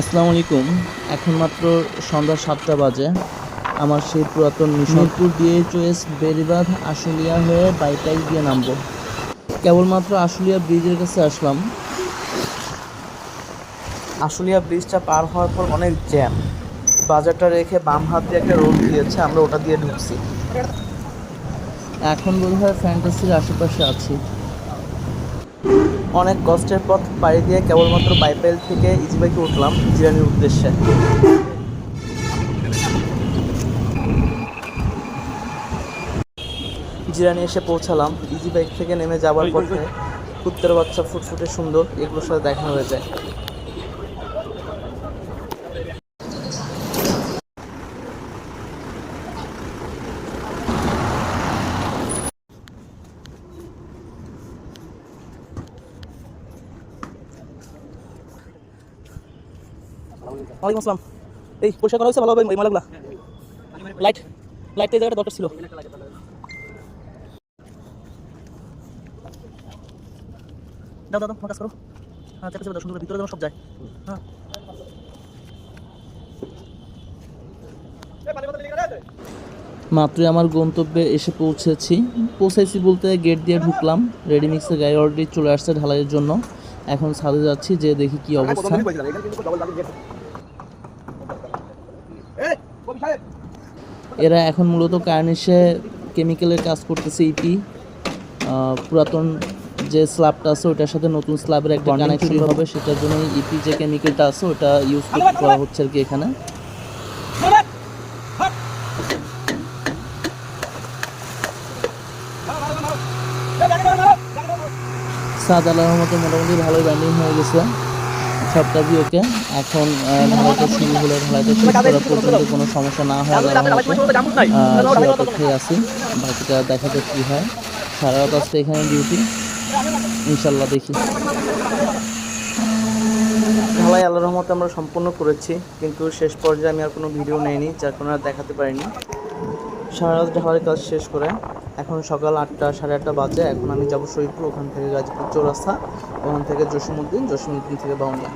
আসসালামু আলাইকুম। এখন মাত্র সন্ধ্যা ৭টা বাজে। আমার সেই পুরাতন মিরপুর ডিএইচওএস বেড়িবাঁধ আশুলিয়া হয়ে বাইপাইস দিয়ে নামবো। কেবলমাত্র আশুলিয়া ব্রিজের কাছে আসলাম। আশুলিয়া ব্রিজটা পার হওয়ার পর অনেক জ্যাম। বাজারটা রেখে বাম হাত দিয়ে একটা রোড দিয়েছে, আমরা ওটা দিয়ে ঢুকছি। এখন বোধহয় ফ্যান্টাসির আশেপাশে আছি। অনেক কষ্টের পথ পাড়ি দিয়ে কেবলমাত্র বাইপাইল থেকে ইজিবাইকে উঠলাম জিরানির উদ্দেশ্যে। জিরানি এসে পৌঁছালাম। ইজি বাইক থেকে নেমে যাওয়ার পথে কুত্তের বাচ্চা ফুটফুটে সুন্দর এগুলোর সাথে দেখা হয়ে যায়। ওয়ালাইকুম আসসালাম। এই পরিষ্কার করা হয়েছে ভালোভাবে এই ময়লাগুলা? লাইট লাইট এই জায়গাটা দরকার ছিল। দাও দাও দাও, ফোকাস করো। হ্যাঁ, চেপে চেপে দাও, সুন্দর ভিতরে যেন সব যায়। হ্যাঁ, মাত্রই আমার গন্তব্যে এসে পৌঁছাইছি বলতে গেট দিয়ে ঢুকলাম। রেডিমিক্সের গাড়ি অলরেডি চলে আসছে ঢালাইয়ের জন্য। এখন ছাদে যাচ্ছি, যে দেখি কি অবস্থা। এরা এখন মূলত কার্নিশে কেমিক্যালের কাজ করতেছে। ইপি পুরাতন যে স্ল্যাবটা আছে ওটার সাথে নতুন স্ল্যাবের একটা কানেকশন হবে, সেটার জন্য ইপি যে কেমিক্যালটা আছে ওটা ইউজ করা হচ্ছে আর কি। এখানে সাদ আল্লাহর মতো মোটামুটি ভালোই ব্যান্ডিং হয়ে গেছে, সব কাজই ওকে। এখন ঢালাইটা শুরু হলে ঢালাইটা শেষ করা পর্যন্ত কোনো সমস্যা না হয় সেই অপেক্ষায় আছি। বাকিটা দেখা যাক কী হয়। সারা রাত আজকে এখানে ডিউটি, ইনশাল্লাহ দেখি। ঢালাই আল্লাহর রহমতে আমরা সম্পূর্ণ করেছি, কিন্তু শেষ পর্যায়ে আমি আর কোনো ভিডিও নেইনি, যার কারণে আর দেখাতে পারিনি। সারা রাত ঢালাইয়ের কাজ শেষ করে এখন সকাল 8টা, সাড়ে 8টা বাজে। এখন আমি যাবো শরীফপুর, ওখান থেকে গাজীপুর চৌরাস্তা, ওখান থেকে জসীমউদ্দিন থেকে বাউনিয়া।